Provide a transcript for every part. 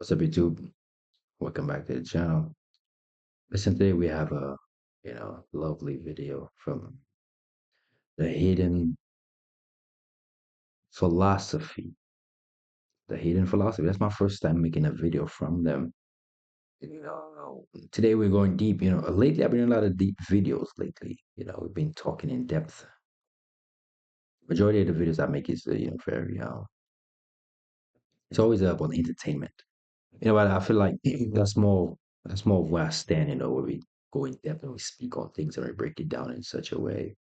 What's up, YouTube? Welcome back to the channel. Listen, today we have a lovely video from the hidden philosophy. The hidden philosophy. That's my first time making a video from them. Today we're going deep. Lately I've been in a lot of deep videos lately. We've been talking in depth. Majority of the videos I make is very it's always about entertainment. But I feel like that's more of where I stand. Where we go in depth and we speak on things and we break it down in such a way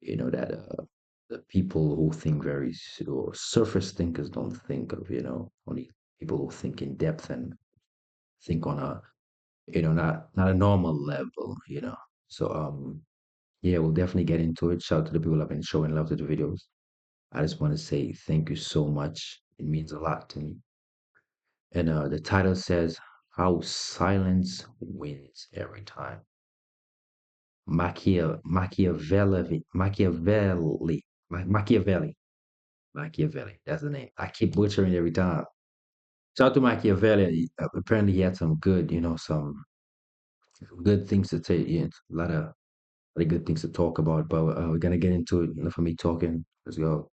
that the people who think or surface thinkers don't think of, only people who think in depth and think on a, not a normal level, So, yeah, we'll definitely get into it. Shout out to the people who have been showing love to the videos. I just want to say thank you so much. It means a lot to me. And the title says, How Silence Wins Every Time. Machiavelli. Machiavelli. That's the name. I keep butchering every time. Shout out to Machiavelli. Apparently, he had some good, some good things to say. Yeah, a lot of good things to talk about. But we're gonna get into it. Enough of me talking. Let's go.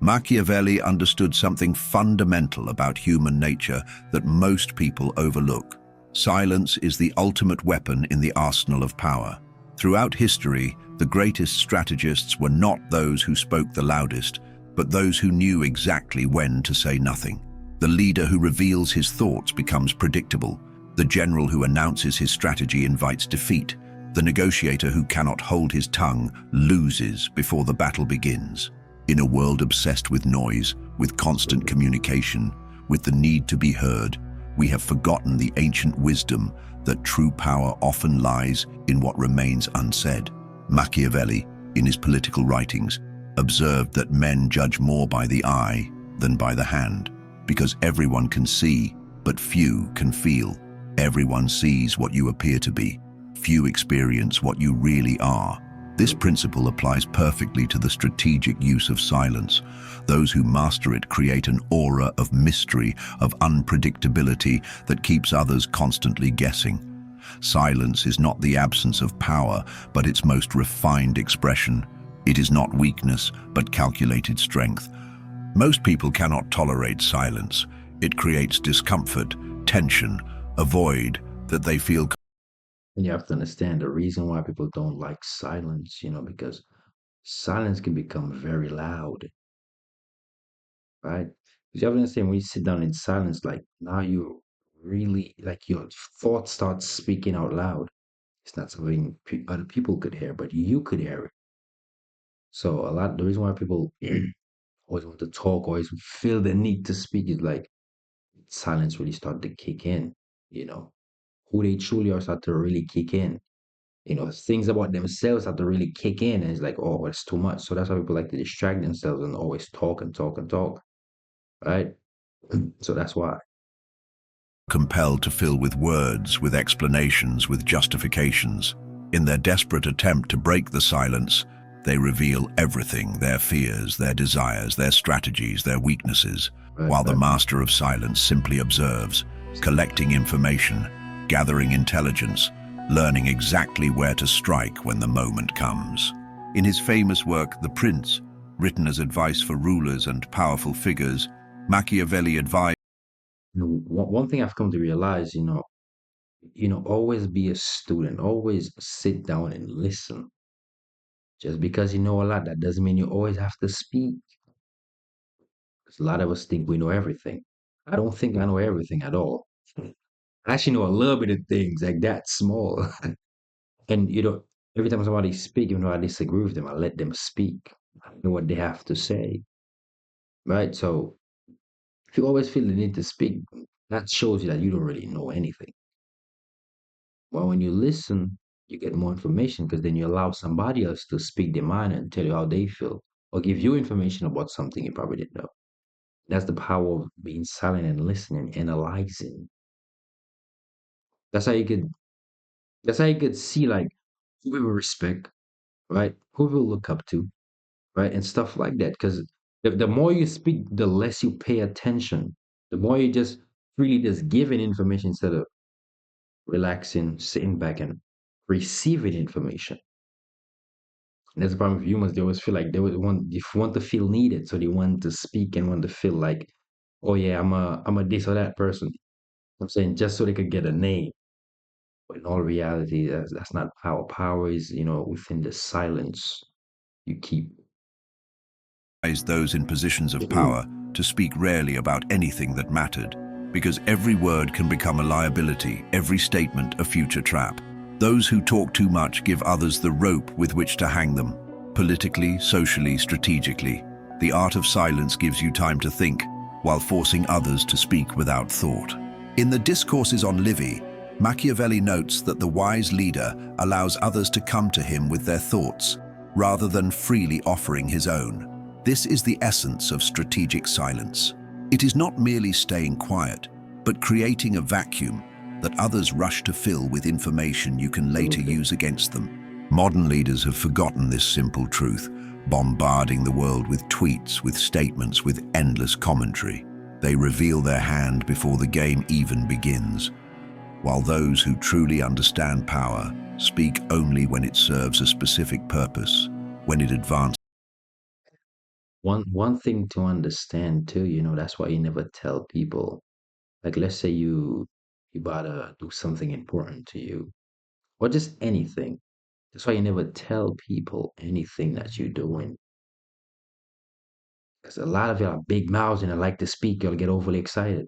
Machiavelli understood something fundamental about human nature that most people overlook. Silence is the ultimate weapon in the arsenal of power. Throughout history, the greatest strategists were not those who spoke the loudest, but those who knew exactly when to say nothing. The leader who reveals his thoughts becomes predictable. The general who announces his strategy invites defeat. The negotiator who cannot hold his tongue loses before the battle begins. In a world obsessed with noise, with constant communication, with the need to be heard, we have forgotten the ancient wisdom that true power often lies in what remains unsaid. Machiavelli, in his political writings, observed that men judge more by the eye than by the hand, because everyone can see, but few can feel. Everyone sees what you appear to be. Few experience what you really are. This principle applies perfectly to the strategic use of silence. Those who master it create an aura of mystery, of unpredictability that keeps others constantly guessing. Silence is not the absence of power, but its most refined expression. It is not weakness, but calculated strength. Most people cannot tolerate silence. It creates discomfort, tension, a void that they feel. And you have to understand the reason why people don't like silence. Because silence can become very loud, right? Because you have to understand when you sit down in silence, like now you really like your thoughts start speaking out loud. It's not something other people could hear, but you could hear it. So the reason why people always want to talk, always feel the need to speak is like silence really start to kick in, you know, who they truly are start to really kick in. Things about themselves have to really kick in, and it's like, oh, it's too much. So that's why people like to distract themselves and always talk and talk and talk, right? So that's why. Compelled to fill with words, with explanations, with justifications. In their desperate attempt to break the silence, they reveal everything, their fears, their desires, their strategies, their weaknesses, Right, while the right. master of silence simply observes, collecting information, gathering intelligence, learning exactly where to strike when the moment comes. In his famous work, The Prince, written as advice for rulers and powerful figures, Machiavelli advised. One thing I've come to realize, always be a student, always sit down and listen. Just because you know a lot, that doesn't mean you always have to speak. 'Cause a lot of us think we know everything. I don't think I know everything at all. I actually know a little bit of things like that small. And every time somebody speak, even though I disagree with them, I let them speak. I know what they have to say. Right? So if you always feel the need to speak, that shows you that you don't really know anything. Well, when you listen, you get more information because then you allow somebody else to speak their mind and tell you how they feel or give you information about something you probably didn't know. That's the power of being silent and listening, analyzing. That's how you could that's how you could see like who people respect, right? Who people look up to, right? And stuff like that. Because the more you speak, the less you pay attention. The more you just really just giving information instead of relaxing, sitting back and receiving information. And that's the problem with humans. They always feel like they want to feel needed, so they want to speak and want to feel like, oh yeah, I'm a this or that person. I'm saying just so they could get a name. But in all reality, that's not power. Power is, within the silence you keep. Those in positions of power to speak rarely about anything that mattered, because every word can become a liability, every statement a future trap. Those who talk too much give others the rope with which to hang them, politically, socially, strategically. The art of silence gives you time to think, while forcing others to speak without thought. In the Discourses on Livy, Machiavelli notes that the wise leader allows others to come to him with their thoughts, rather than freely offering his own. This is the essence of strategic silence. It is not merely staying quiet, but creating a vacuum that others rush to fill with information you can later Absolutely. use against them. Modern leaders have forgotten this simple truth, bombarding the world with tweets, with statements, with endless commentary. They reveal their hand before the game even begins, while those who truly understand power speak only when it serves a specific purpose, when it advances. One thing to understand too, that's why you never tell people. Like, let's say you about to do something important to you, or just anything. That's why you never tell people anything that you're doing. Because a lot of y'all are big mouths and I like to speak, you'll get overly excited.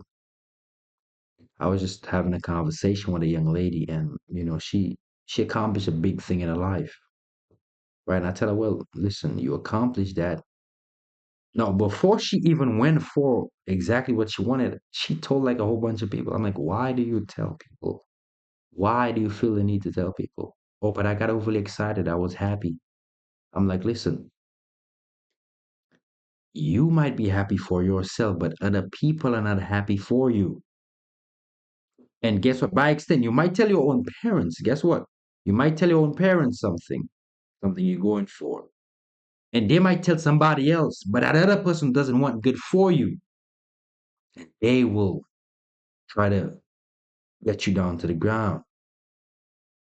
I was just having a conversation with a young lady, and she accomplished a big thing in her life, right? And I tell her, well, listen, you accomplished that. No, before she even went for exactly what she wanted, she told like a whole bunch of people. I'm like, why do you tell people? Why do you feel the need to tell people? Oh, but I got overly excited. I was happy. I'm like, listen, you might be happy for yourself, but other people are not happy for you. And guess what? By extent, you might tell your own parents. Guess what? You might tell your own parents something you're going for. And they might tell somebody else, but that other person doesn't want good for you. They will try to get you down to the ground.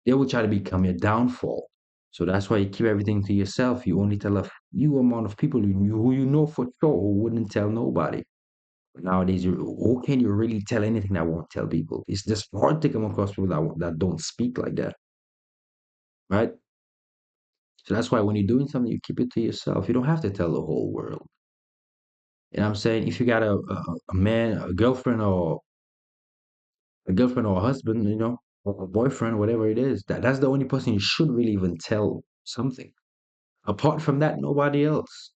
They will try to become your downfall. So that's why you keep everything to yourself. You only tell a few amount of people who you know for sure who wouldn't tell nobody. But nowadays, who can you really tell anything that won't tell people? It's just hard to come across people that don't speak like that, right? So that's why when you're doing something, you keep it to yourself. You don't have to tell the whole world. And I'm saying if you got a man, a girlfriend or a husband, or a boyfriend, whatever it is, that's the only person you should really even tell something. Apart from that, nobody else.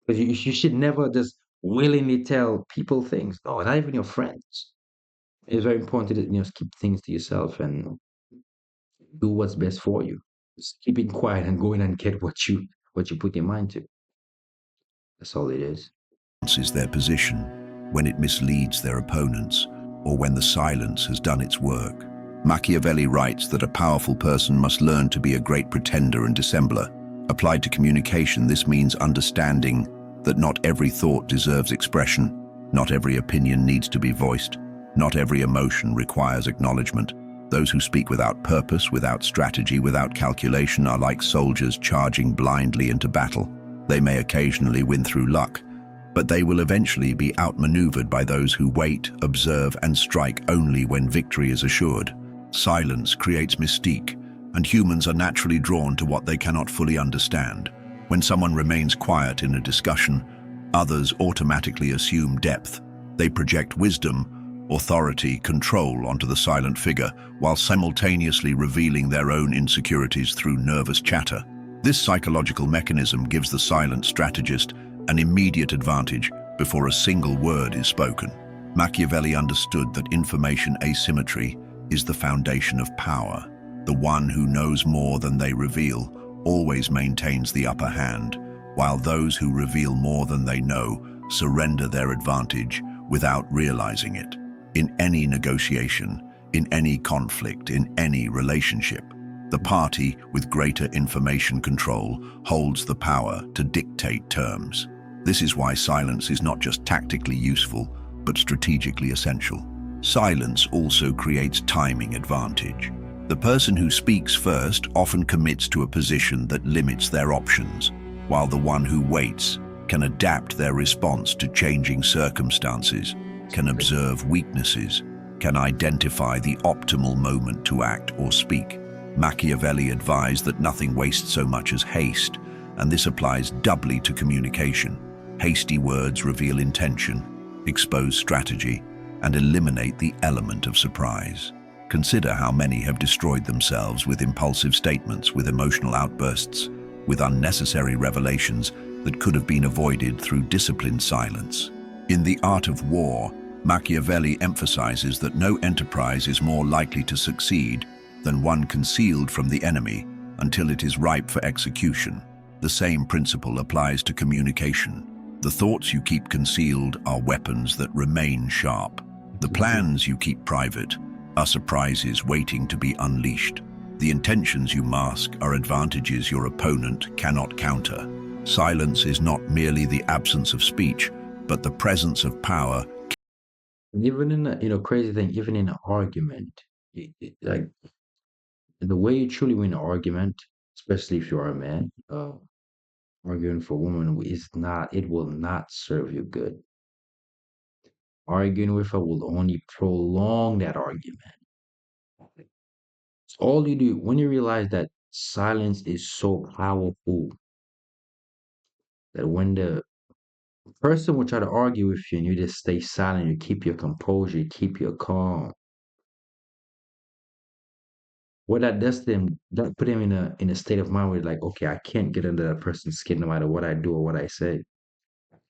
Because you should never just willingly tell people things. No, not even your friends. It's very important to keep things to yourself and do what's best for you. Just keeping quiet and going and get what you put your mind to. That's all it is. Is their position, when it misleads their opponents, or when the silence has done its work. Machiavelli writes that a powerful person must learn to be a great pretender and dissembler. Applied to communication, this means understanding that not every thought deserves expression, not every opinion needs to be voiced, not every emotion requires acknowledgement. Those who speak without purpose, without strategy, without calculation are like soldiers charging blindly into battle. They may occasionally win through luck, but they will eventually be outmaneuvered by those who wait, observe, and strike only when victory is assured. Silence creates mystique, and humans are naturally drawn to what they cannot fully understand. When someone remains quiet in a discussion, others automatically assume depth. They project wisdom, authority, control onto the silent figure, while simultaneously revealing their own insecurities through nervous chatter. This psychological mechanism gives the silent strategist an immediate advantage before a single word is spoken. Machiavelli understood that information asymmetry is the foundation of power. The one who knows more than they reveal always maintains the upper hand, while those who reveal more than they know surrender their advantage without realizing it. In any negotiation, in any conflict, in any relationship, The party with greater information control holds the power to dictate terms. This is why silence is not just tactically useful, but strategically essential. Silence also creates timing advantage. The person who speaks first often commits to a position that limits their options, while the one who waits can adapt their response to changing circumstances, can observe weaknesses, can identify the optimal moment to act or speak. Machiavelli advised that nothing wastes so much as haste, and this applies doubly to communication. Hasty words reveal intention, expose strategy, and eliminate the element of surprise. Consider how many have destroyed themselves with impulsive statements, with emotional outbursts, with unnecessary revelations that could have been avoided through disciplined silence. In The Art of War, Machiavelli emphasizes that no enterprise is more likely to succeed than one concealed from the enemy until it is ripe for execution. The same principle applies to communication. The thoughts you keep concealed are weapons that remain sharp. The plans you keep private are surprises waiting to be unleashed. The intentions you mask are advantages your opponent cannot counter. Silence is not merely the absence of speech, but the presence of power. And even in a, crazy thing, even in an argument, like the way you truly win an argument, especially if you are a man, arguing for a woman it will not serve you good. Arguing with her will only prolong that argument. All you do when you realize that silence is so powerful that when the person will try to argue with you and you just stay silent, you keep your composure, you keep your calm. What that does to them, that put them in a state of mind where like, okay, I can't get under that person's skin no matter what I do or what I say.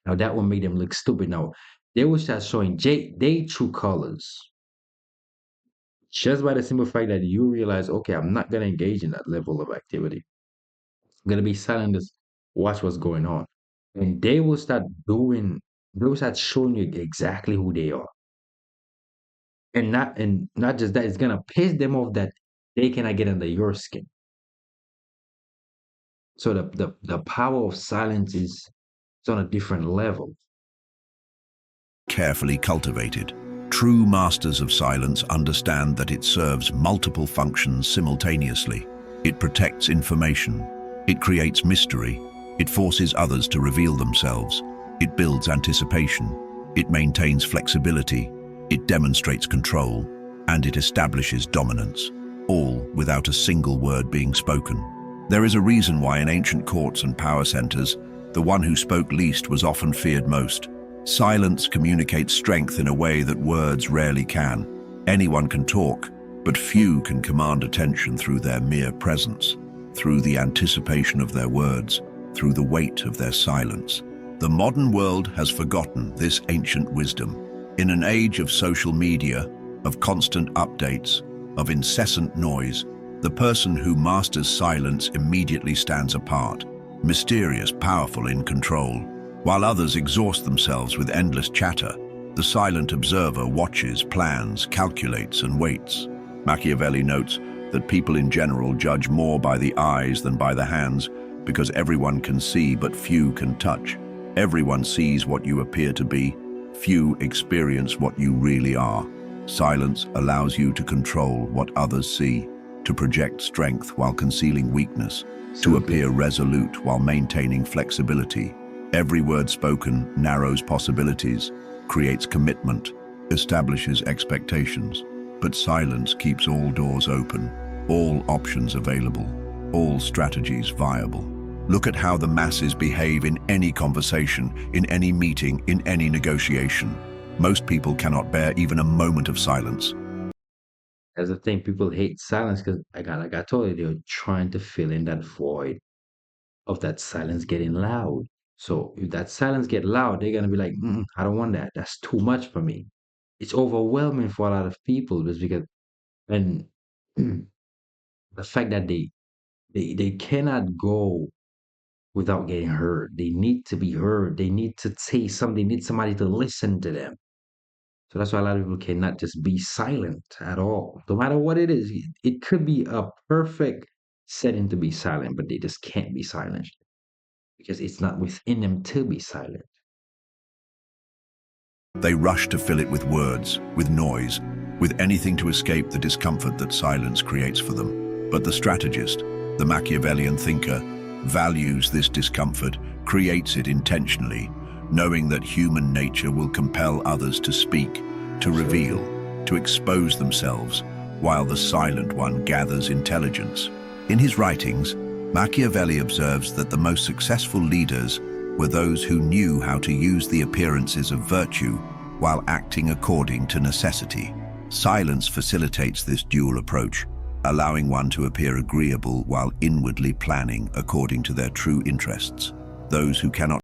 Now that will make them look stupid. Now they will start showing they true colors just by the simple fact that you realize, okay, I'm not gonna engage in that level of activity. I'm gonna be silent, just watch what's going on, and they will start showing you exactly who they are, and not just that, it's gonna piss them off that they cannot get under your skin. So the power of silence is it's on a different level. Carefully cultivated. True masters of silence understand that it serves multiple functions simultaneously. It protects information. It creates mystery. It forces others to reveal themselves. It builds anticipation. It maintains flexibility. It demonstrates control. And it establishes dominance, all without a single word being spoken. There is a reason why in ancient courts and power centers, the one who spoke least was often feared most. Silence communicates strength in a way that words rarely can. Anyone can talk, but few can command attention through their mere presence, through the anticipation of their words, through the weight of their silence. The modern world has forgotten this ancient wisdom. In an age of social media, of constant updates, of incessant noise, the person who masters silence immediately stands apart, mysterious, powerful, in control. While others exhaust themselves with endless chatter, the silent observer watches, plans, calculates, and waits. Machiavelli notes that people in general judge more by the eyes than by the hands because everyone can see but few can touch. Everyone sees what you appear to be, few experience what you really are. Silence allows you to control what others see, to project strength while concealing weakness, to appear resolute while maintaining flexibility. Every word spoken narrows possibilities, creates commitment, establishes expectations. But silence keeps all doors open, all options available, all strategies viable. Look at how the masses behave in any conversation, in any meeting, in any negotiation. Most people cannot bear even a moment of silence. As the thing, people hate silence because like I told you, they're trying to fill in that void of that silence getting loud. So if that silence get loud, they're gonna be like, I don't want that. That's too much for me. It's overwhelming for a lot of people just because and the fact that they cannot go without getting heard. They need to be heard. They need to say something. They need somebody to listen to them. So that's why a lot of people cannot just be silent at all. No matter what it is, it could be a perfect setting to be silent, but they just can't be silent because it's not within them to be silent. They rush to fill it with words, with noise, with anything to escape the discomfort that silence creates for them. But the strategist, the Machiavellian thinker, values this discomfort, creates it intentionally, knowing that human nature will compel others to speak, to reveal, to expose themselves, while the silent one gathers intelligence. In his writings, Machiavelli observes that the most successful leaders were those who knew how to use the appearances of virtue while acting according to necessity. Silence facilitates this dual approach, allowing one to appear agreeable while inwardly planning according to their true interests. Those who cannot